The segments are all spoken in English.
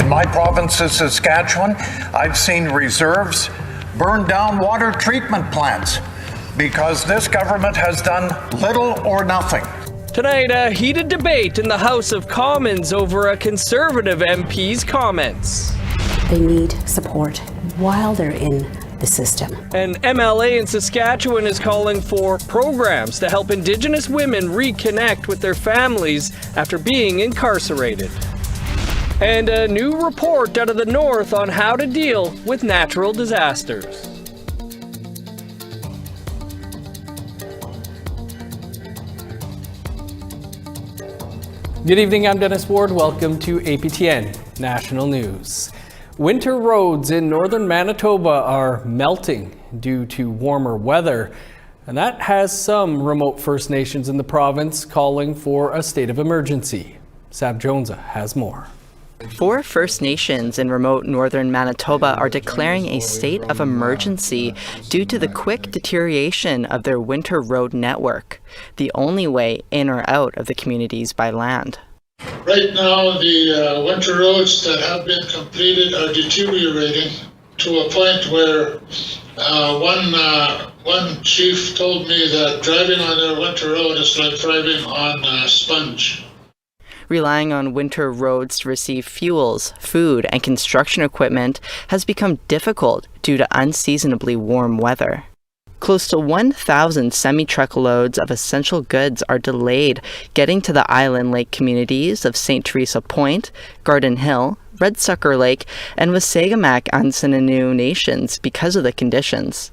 In my province of Saskatchewan, I've seen reserves burn down water treatment plants because this government has done little or nothing. Tonight, a heated debate in the House of Commons over a Conservative MP's comments. They need support while they're in the system. An MLA in Saskatchewan is calling for programs to help Indigenous women reconnect with their families after being incarcerated. And a new report out of the North on how to deal with natural disasters. Good evening, I'm Dennis Ward. Welcome to APTN National News. Winter roads in northern Manitoba are melting due to warmer weather, and that has some remote First Nations in the province calling for a state of emergency. Sab Jonza has more. 4 First Nations in remote northern Manitoba are declaring a state of emergency due to the quick deterioration of their winter road network, the only way in or out of the communities by land. Right now, the winter roads that have been completed are deteriorating to a point where one chief told me that driving on their winter road is like driving on a sponge. Relying on winter roads to receive fuels, food, and construction equipment has become difficult due to unseasonably warm weather. Close to 1,000 semi-truckloads of essential goods are delayed getting to the island lake communities of St. Teresa Point, Garden Hill, Red Sucker Lake, and Wasagamak Ansananu nations because of the conditions.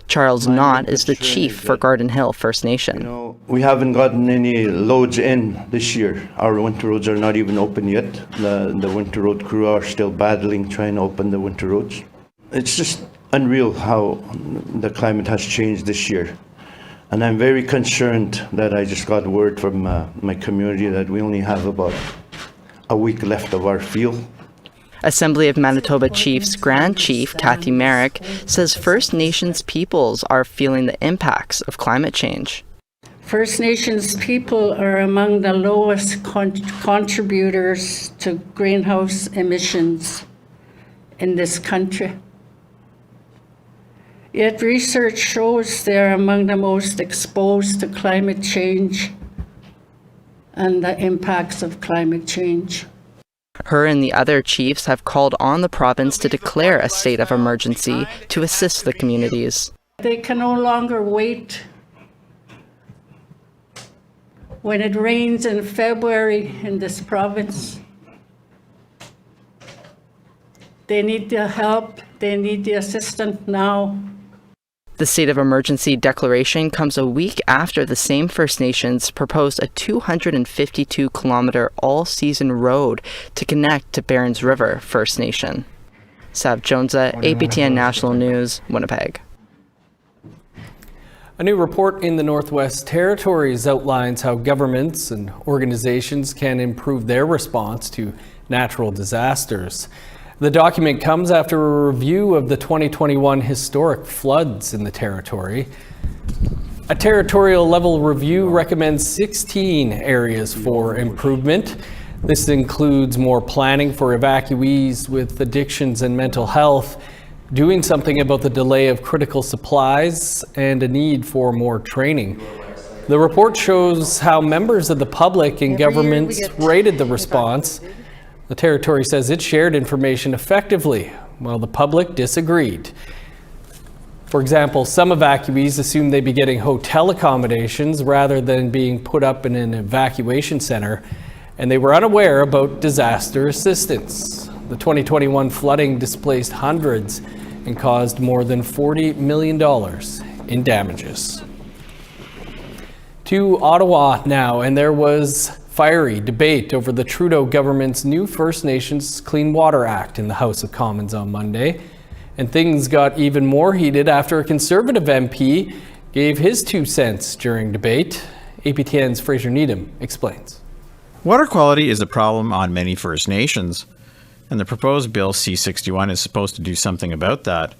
Charles Knott is the chief for Garden Hill First Nation. We haven't gotten any loads in this year. Our winter roads are not even open yet. The winter road crew are still battling trying to open the winter roads. It's just unreal how the climate has changed this year. And I'm very concerned that I just got word from my community that we only have about a week left of our field. Assembly of Manitoba Chiefs Grand Chief Kathy Merrick says First Nations peoples are feeling the impacts of climate change. First Nations people are among the lowest contributors to greenhouse emissions in this country. Yet research shows they're among the most exposed to climate change and the impacts of climate change. Her and the other chiefs have called on the province to declare a state of emergency to assist the communities. They can no longer wait. When it rains in February in this province, they need the help, they need the assistance now. The state of emergency declaration comes a week after the same First Nations proposed a 252-kilometer all-season road to connect to Barons River First Nation. Sab Jonza, APTN National News, Winnipeg. A new report in the Northwest Territories outlines how governments and organizations can improve their response to natural disasters. The document comes after a review of the 2021 historic floods in the territory. A territorial level review recommends 16 areas for improvement. This includes more planning for evacuees with addictions and mental health, doing something about the delay of critical supplies, and a need for more training. The report shows how members of the public and governments rated the response. The territory says it shared information effectively, while the public disagreed. For example, some evacuees assumed they'd be getting hotel accommodations rather than being put up in an evacuation center, and they were unaware about disaster assistance. The 2021 flooding displaced hundreds and caused more than $40 million in damages. To Ottawa now, and there was fiery debate over the Trudeau government's new First Nations Clean Water Act in the House of Commons on Monday. And things got even more heated after a Conservative MP gave his 2 cents during debate. APTN's Fraser Needham explains. Water quality is a problem on many First Nations, and the proposed Bill C-61 is supposed to do something about that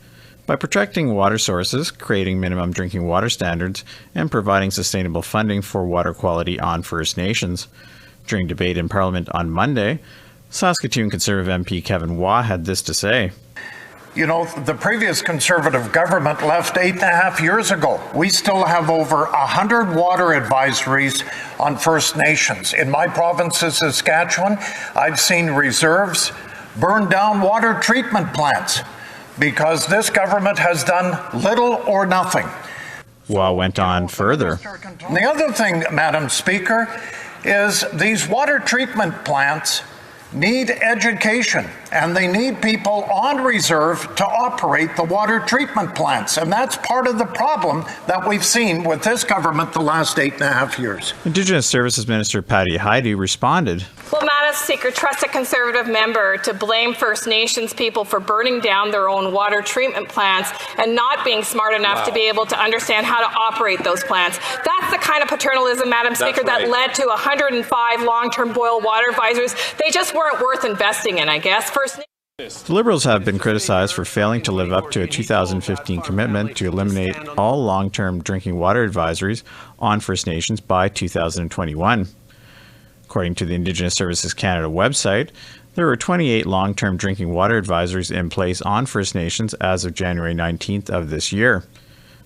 by protecting water sources, creating minimum drinking water standards, and providing sustainable funding for water quality on First Nations. During debate in Parliament on Monday, Saskatoon Conservative MP Kevin Waugh had this to say. You know, the previous Conservative government left 8.5 years ago. We still have over 100 water advisories on First Nations. In my province of Saskatchewan, I've seen reserves burn down water treatment plants because this government has done little or nothing. Waugh went on further. The other thing, Madam Speaker, is these water treatment plants need education, and they need people on reserve to operate the water treatment plants. And that's part of the problem that we've seen with this government the last 8.5 years. Indigenous Services Minister Patty Haidu responded. Well, Madam Speaker, trust a Conservative member to blame First Nations people for burning down their own water treatment plants and not being smart enough to be able to understand how to operate those plants. That's the kind of paternalism, Madam Speaker, that led to 105 long-term boil water advisories. They just weren't worth investing in, I guess. The Liberals have been criticized for failing to live up to a 2015 commitment to eliminate all long-term drinking water advisories on First Nations by 2021. According to the Indigenous Services Canada website, there were 28 long-term drinking water advisories in place on First Nations as of January 19th of this year.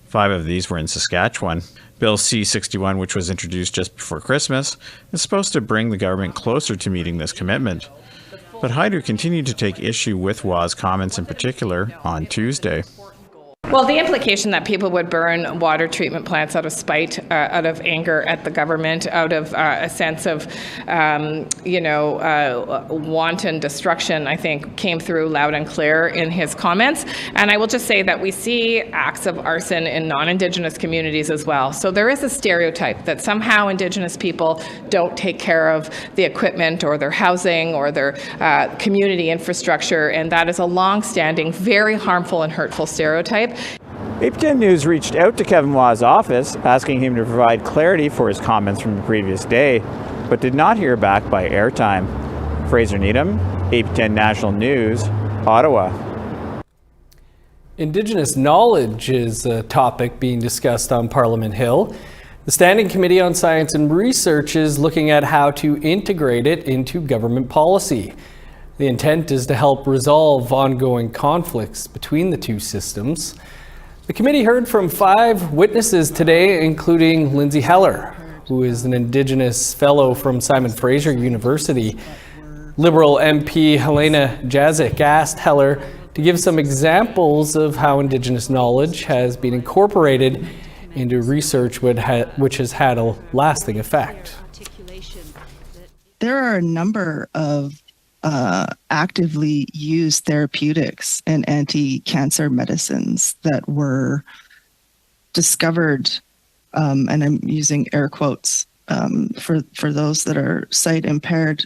5 of these were in Saskatchewan. Bill C-61, which was introduced just before Christmas, is supposed to bring the government closer to meeting this commitment. But Haidu continued to take issue with Waugh's comments in particular on Tuesday. Well, the implication that people would burn water treatment plants out of spite, out of anger at the government, out of a sense of, wanton destruction, I think, came through loud and clear in his comments. And I will just say that we see acts of arson in non-Indigenous communities as well. So there is a stereotype that somehow Indigenous people don't take care of the equipment or their housing or their community infrastructure. And that is a long-standing, very harmful and hurtful stereotype. APTN News reached out to Kevin Waugh's office, asking him to provide clarity for his comments from the previous day, but did not hear back by airtime. Fraser Needham, APTN National News, Ottawa. Indigenous knowledge is a topic being discussed on Parliament Hill. The Standing Committee on Science and Research is looking at how to integrate it into government policy. The intent is to help resolve ongoing conflicts between the two systems. The committee heard from 5 witnesses today, including Lindsay Heller, who is an Indigenous fellow from Simon Fraser University. Liberal MP Helena Jazik asked Heller to give some examples of how Indigenous knowledge has been incorporated into research which has had a lasting effect. There are a number of actively used therapeutics and anti-cancer medicines that were discovered, and I'm using air quotes for those that are sight impaired,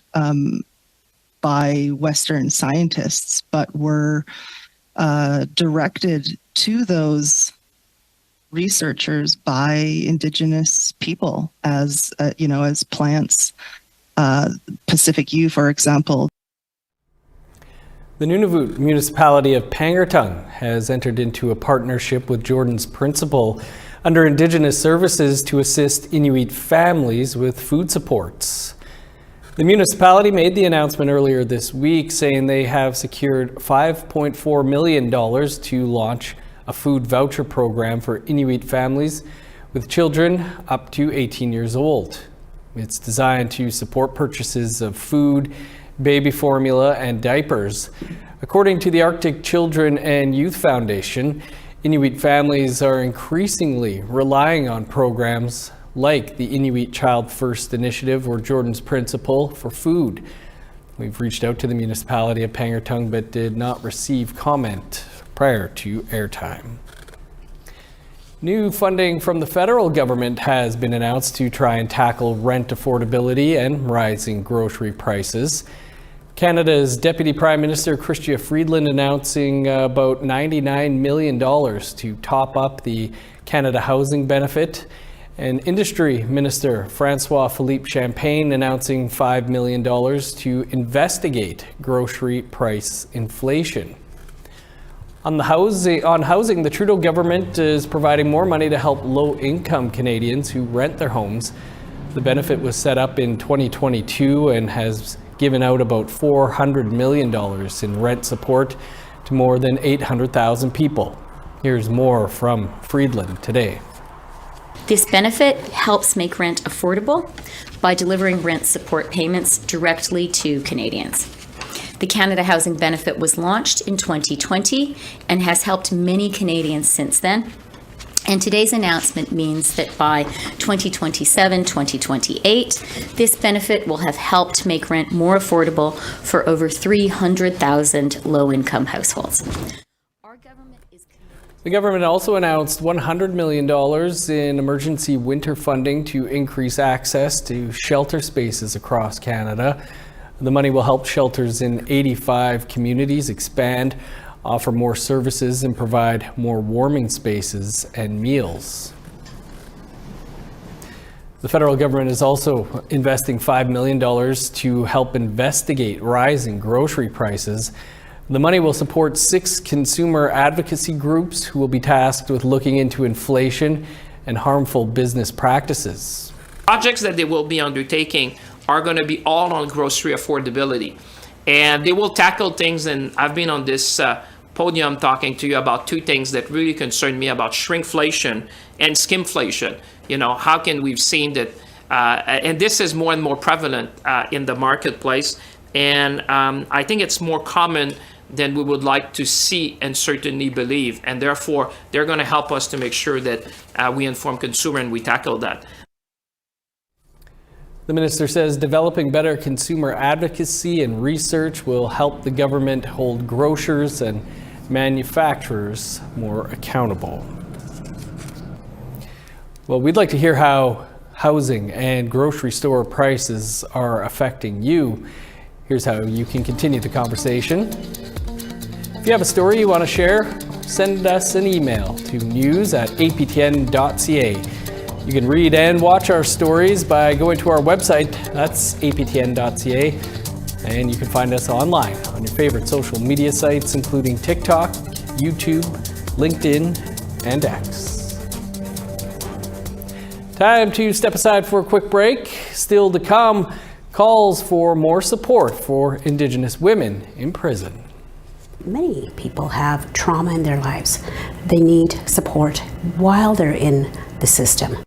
by Western scientists, but were directed to those researchers by Indigenous people as plants. Pacific Yew, for example. The Nunavut municipality of Pangertung has entered into a partnership with Jordan's Principle under Indigenous Services to assist Inuit families with food supports. The municipality made the announcement earlier this week, saying they have secured $5.4 million to launch a food voucher program for Inuit families with children up to 18 years old. It's designed to support purchases of food, baby formula, and diapers. According to the Arctic Children and Youth Foundation, Inuit families are increasingly relying on programs like the Inuit Child First Initiative or Jordan's Principle for food. We've reached out to the municipality of Pangertung but did not receive comment prior to airtime. New funding from the federal government has been announced to try and tackle rent affordability and rising grocery prices. Canada's Deputy Prime Minister Chrystia Freeland announcing about $99 million to top up the Canada Housing Benefit, and Industry Minister François-Philippe Champagne announcing $5 million to investigate grocery price inflation. On housing, the Trudeau government is providing more money to help low-income Canadians who rent their homes. The benefit was set up in 2022 and has given out about $400 million in rent support to more than 800,000 people. Here's more from Friedland today. This benefit helps make rent affordable by delivering rent support payments directly to Canadians. The Canada Housing Benefit was launched in 2020 and has helped many Canadians since then. And today's announcement means that by 2027-2028, this benefit will have helped make rent more affordable for over 300,000 low-income households. The government also announced $100 million in emergency winter funding to increase access to shelter spaces across Canada. The money will help shelters in 85 communities expand, offer more services, and provide more warming spaces and meals. The federal government is also investing $5 million to help investigate rising grocery prices. The money will support 6 consumer advocacy groups who will be tasked with looking into inflation and harmful business practices. Projects that they will be undertaking are going to be all on grocery affordability. And they will tackle things, and I've been on this podium talking to you about 2 things that really concern me about shrinkflation and skimflation. You know, how can we've seen that, and this is more and more prevalent in the marketplace. And I think it's more common than we would like to see and certainly believe. And therefore, they're going to help us to make sure that we inform consumer and we tackle that. The minister says developing better consumer advocacy and research will help the government hold grocers and manufacturers more accountable. Well, we'd like to hear how housing and grocery store prices are affecting you. Here's how you can continue the conversation. If you have a story you want to share, send us an email to news@aptn.ca. You can read and watch our stories by going to our website, that's aptn.ca, and you can find us online on your favorite social media sites, including TikTok, YouTube, LinkedIn, and X. Time to step aside for a quick break. Still to come, calls for more support for Indigenous women in prison. Many people have trauma in their lives. They need support while they're in the system.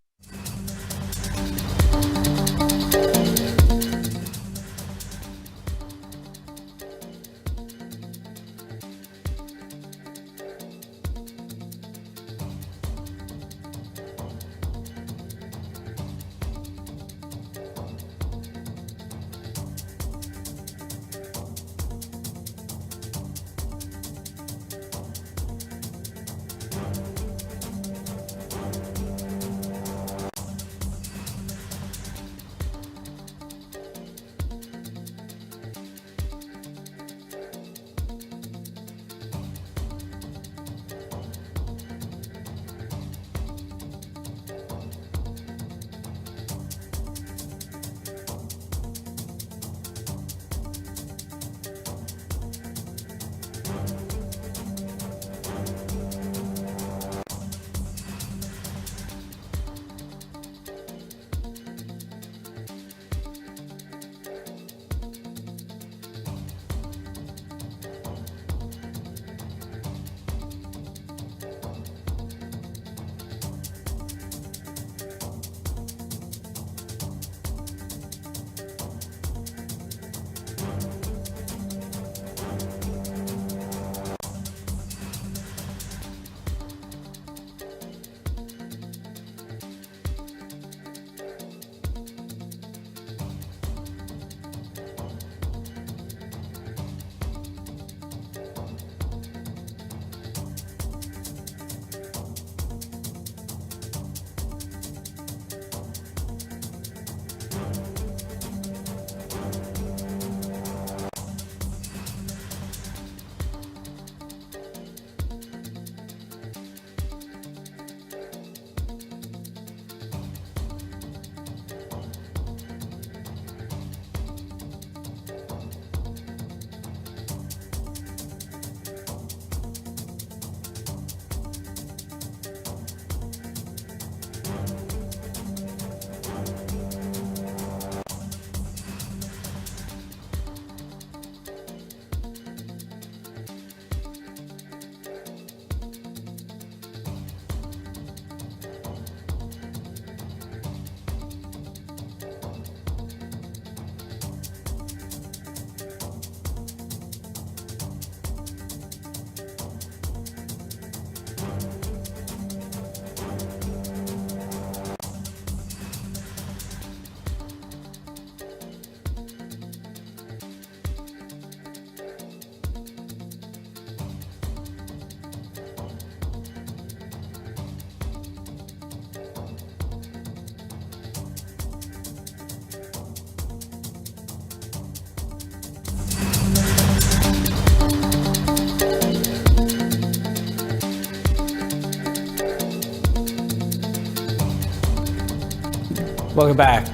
Welcome back.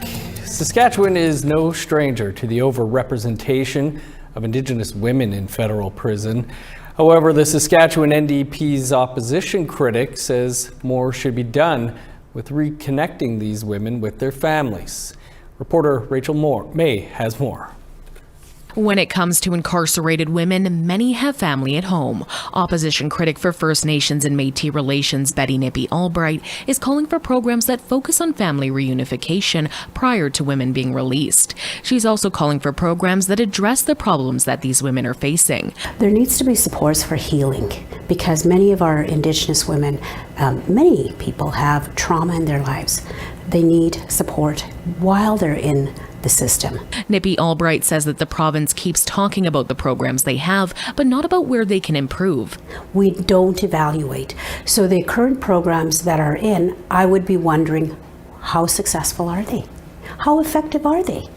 Saskatchewan is no stranger to the overrepresentation of Indigenous women in federal prison. However, the Saskatchewan NDP's opposition critic says more should be done with reconnecting these women with their families. Reporter Rachel May has more. When it comes to incarcerated women, many have family at home. Opposition critic for First Nations and Métis Relations Betty Nippy Albright is calling for programs that focus on family reunification prior to women being released. She's also calling for programs that address the problems that these women are facing. There needs to be supports for healing because many of our Indigenous women, many people have trauma in their lives. They need support while they're in the system. Nippy Albright says that the province keeps talking about the programs they have, but not about where they can improve. We don't evaluate. So the current programs that are in, I would be wondering, how successful are they? How effective are they?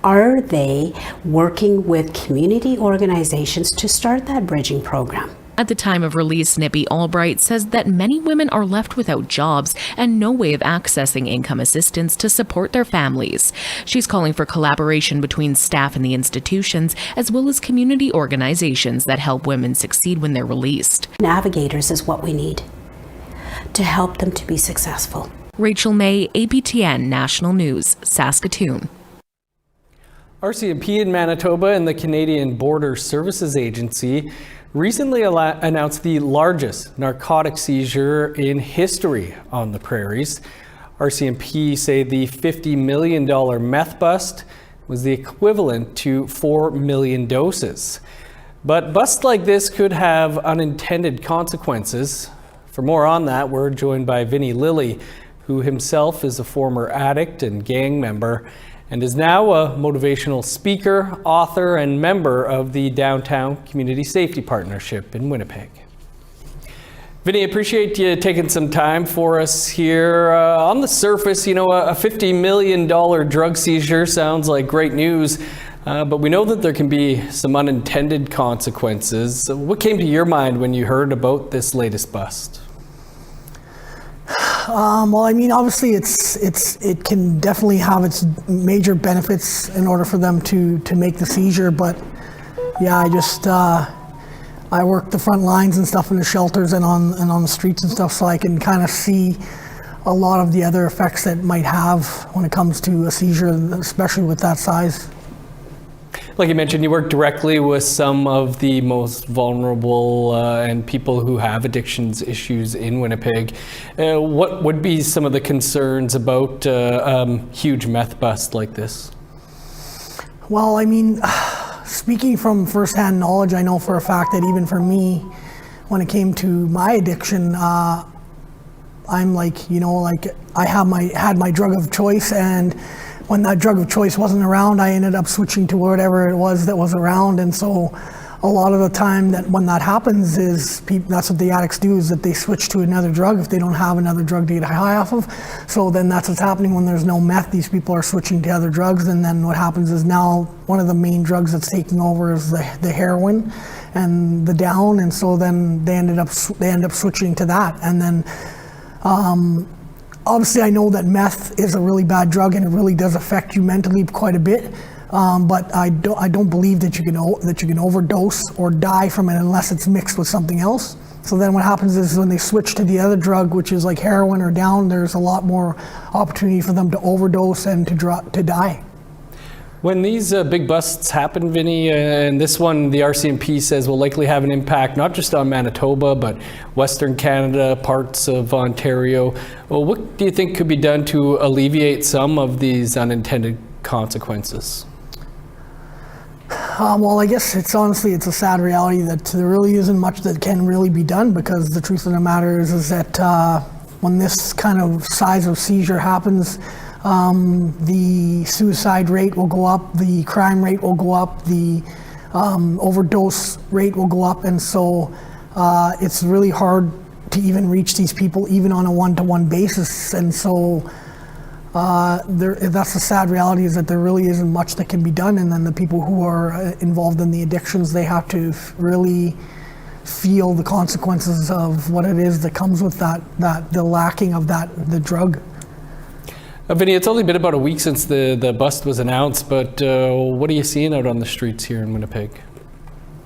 Are they working with community organizations to start that bridging program? At the time of release, Nippy Albright says that many women are left without jobs and no way of accessing income assistance to support their families. She's calling for collaboration between staff and the institutions, as well as community organizations that help women succeed when they're released. Navigators is what we need to help them to be successful. Rachel May, APTN National News, Saskatoon. RCMP in Manitoba and the Canadian Border Services Agency recently announced the largest narcotic seizure in history on the prairies. RCMP say the $50 million meth bust was the equivalent to 4 million doses. But busts like this could have unintended consequences. For more on that, we're joined by Vinnie Lilly, who himself is a former addict and gang member and is now a motivational speaker, author, and member of the Downtown Community Safety Partnership in Winnipeg. Vinnie, appreciate you taking some time for us here. On the surface, you know, a $50 million drug seizure sounds like great news, but we know that there can be some unintended consequences. What came to your mind when you heard about this latest bust? Well, I mean, obviously, it can definitely have its major benefits in order for them to make the seizure. But yeah, I work the front lines and stuff in the shelters and on the streets and stuff, so I can kind of see a lot of the other effects that it might have when it comes to a seizure, especially with that size. Like you mentioned, you work directly with some of the most vulnerable and people who have addictions issues in Winnipeg. What would be some of the concerns about huge meth bust like this? Well, I mean, speaking from firsthand knowledge, I know for a fact that even for me, when it came to my addiction, I'm like, you know, like I had my drug of choice, and when that drug of choice wasn't around, I ended up switching to whatever it was that was around. And so a lot of the time that when that happens is that's what the addicts do, is that they switch to another drug if they don't have another drug to get high off of. So then that's what's happening when there's no meth. These people are switching to other drugs, and then what happens is now one of the main drugs that's taking over is the heroin and the down, and so then they end up switching to that. And then obviously, I know that meth is a really bad drug, and it really does affect you mentally quite a bit. But I don't believe that you can overdose or die from it unless it's mixed with something else. So then what happens is when they switch to the other drug, which is like heroin or down, there's a lot more opportunity for them to overdose and to die. When these big busts happen, Vinnie, and this one, the RCMP says will likely have an impact not just on Manitoba, but Western Canada, parts of Ontario. Well, what do you think could be done to alleviate some of these unintended consequences? Well, I guess it's a sad reality that there really isn't much that can really be done, because the truth of the matter is that when this kind of size of seizure happens, the suicide rate will go up, the crime rate will go up, the overdose rate will go up, and so it's really hard to even reach these people even on a one-to-one basis. And so that's the sad reality, is that there really isn't much that can be done. And then the people who are involved in the addictions, they have to really feel the consequences of what it is that comes with the lacking of the drug. Vinny, it's only been about a week since the bust was announced, but what are you seeing out on the streets here in Winnipeg?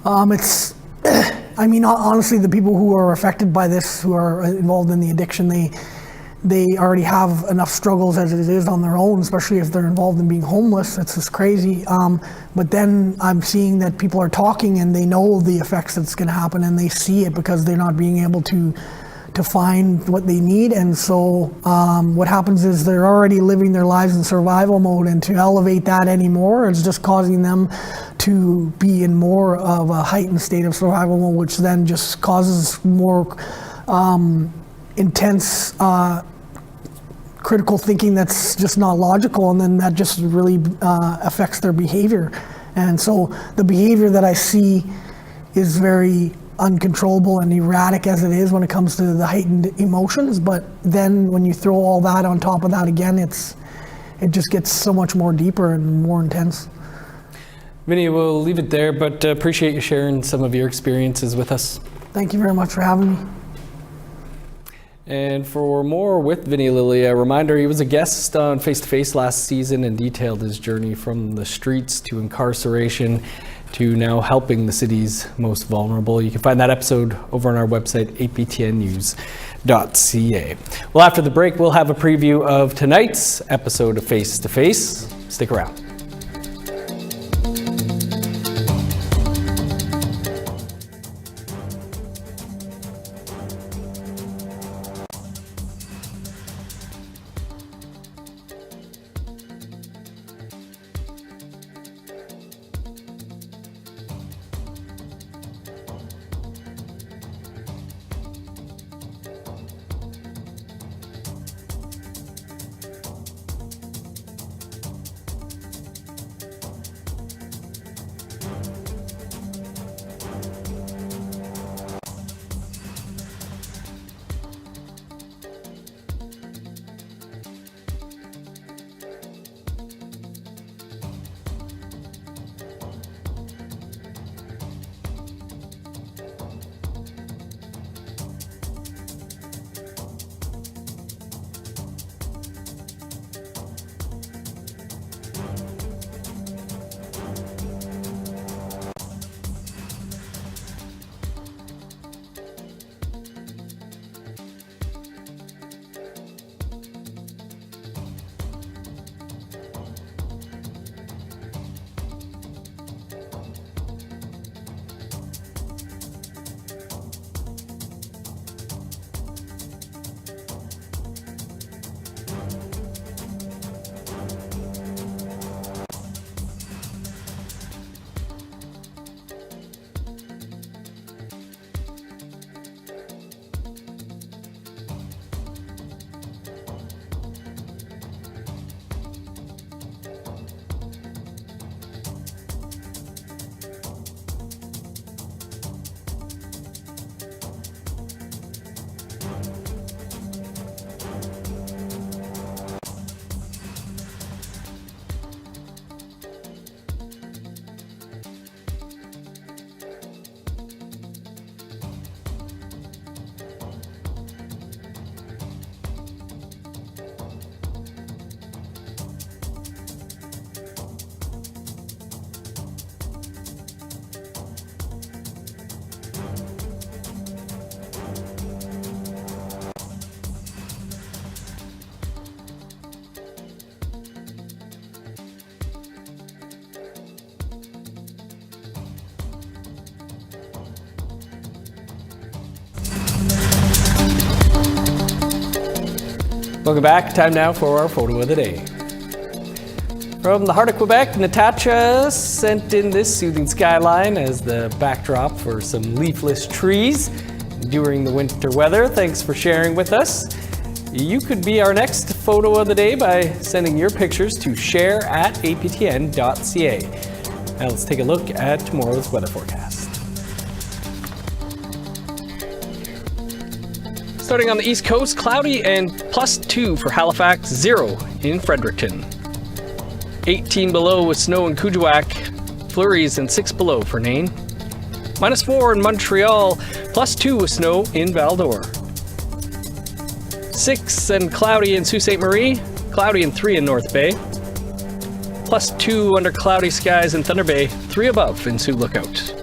It's, I mean, honestly, the people who are affected by this, who are involved in the addiction, they already have enough struggles as it is on their own, especially if they're involved in being homeless. It's just crazy. But then I'm seeing that people are talking and they know the effects that's going to happen, and they see it because they're not being able to find what they need. And so what happens is they're already living their lives in survival mode, and to elevate that anymore is just causing them to be in more of a heightened state of survival mode, which then just causes more intense critical thinking that's just not logical, and then that just really affects their behavior. And so the behavior that I see is very uncontrollable and erratic as it is when it comes to the heightened emotions, but then when you throw all that on top of that again, it just gets so much more deeper and more intense. Vinny, we'll leave it there, but appreciate you sharing some of your experiences with us. Thank you very much for having me. And for more with Vinny Lilly, a reminder, he was a guest on Face to Face last season and detailed his journey from the streets to incarceration to now helping the city's most vulnerable. You can find that episode over on our website, aptnnews.ca. Well, after the break, we'll have a preview of tonight's episode of Face to Face. Stick around. Welcome back. Time now for our photo of the day. From the heart of Quebec, Natasha sent in this soothing skyline as the backdrop for some leafless trees during the winter weather. Thanks for sharing with us. You could be our next photo of the day by sending your pictures to share@aptn.ca. Now let's take a look at tomorrow's weather forecast. Starting on the East Coast, cloudy and +2 for Halifax, 0 in Fredericton. 18 below with snow in Kuujjuaq, flurries and 6 below for Nain. -4 in Montreal, +2 with snow in Val d'Or. 6 and cloudy in Sault Ste. Marie, Cloudy and 3 in North Bay. +2 under cloudy skies in Thunder Bay, 3 above in Sioux Lookout.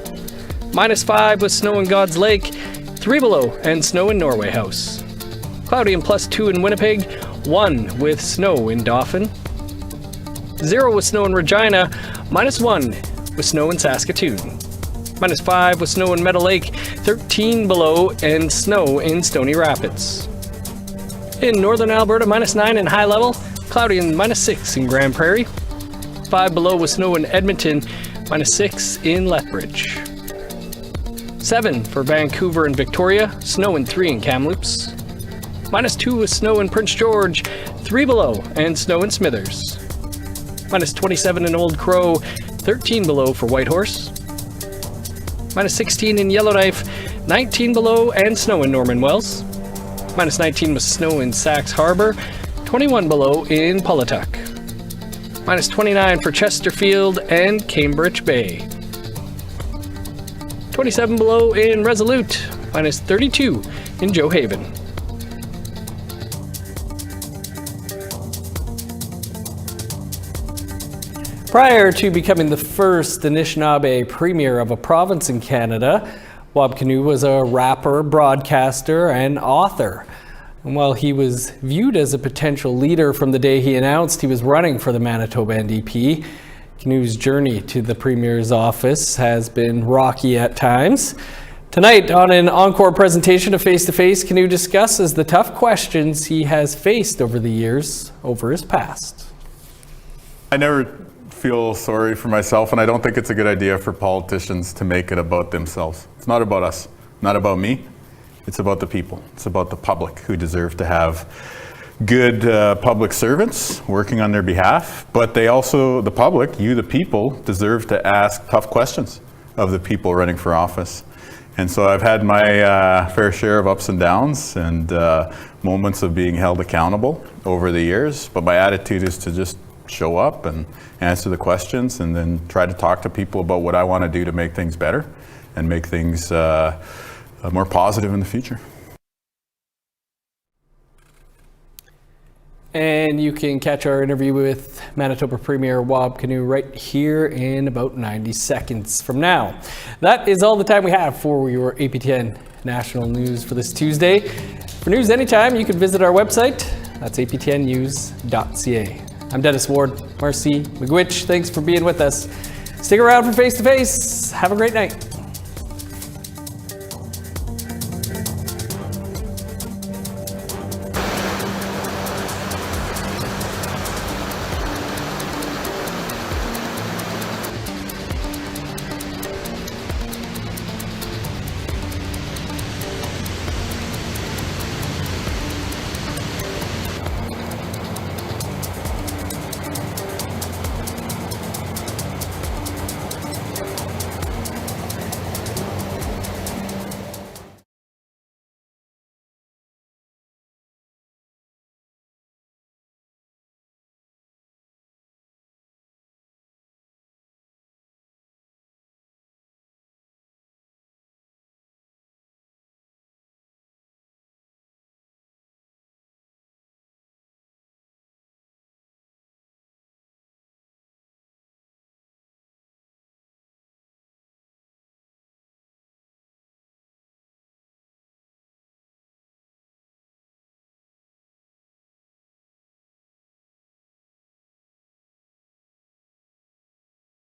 -5 with snow in God's Lake, 3 below and snow in Norway House. Cloudy and +2 in Winnipeg, 1 with snow in Dauphin. 0 with snow in Regina, -1 with snow in Saskatoon. -5 with snow in Meadow Lake, 13 below and snow in Stony Rapids. In northern Alberta, -9 in High Level, cloudy and -6 in Grand Prairie. 5 below with snow in Edmonton, -6 in Lethbridge. 7 for Vancouver and Victoria, snow in 3 in Kamloops. -2 with snow in Prince George, 3 below and snow in Smithers. -27 in Old Crow, 13 below for Whitehorse. -16 in Yellowknife, 19 below and snow in Norman Wells. -19 with snow in Sax Harbor, 21 below in Pawlatuck. -29 for Chesterfield and Cambridge Bay. 27 below in Resolute, -32 in Joe Haven. Prior to becoming the first Anishinaabe premier of a province in Canada, Wab Kinew was a rapper, broadcaster, and author. And while he was viewed as a potential leader from the day he announced he was running for the Manitoba NDP, Kinew's journey to the premier's office has been rocky at times. Tonight, on an encore presentation of Face to Face, Kinew discusses the tough questions he has faced over the years over his past. I never feel sorry for myself, and I don't think it's a good idea for politicians to make it about themselves. It's not about us, not about me. It's about the people. It's about the public who deserve to have good public servants working on their behalf, but they also, the public, you the people, deserve to ask tough questions of the people running for office. And so I've had my fair share of ups and downs and moments of being held accountable over the years, but my attitude is to just show up and answer the questions and then try to talk to people about what I want to do to make things better and make things more positive in the future. And you can catch our interview with Manitoba Premier Wab Kinew right here in about 90 seconds from now. That is all the time we have for your APTN National News for this Tuesday. For news anytime, you can visit our website. That's aptnnews.ca. I'm Dennis Ward. Marcy McGuitch, thanks for being with us. Stick around for Face to Face. Have a great night.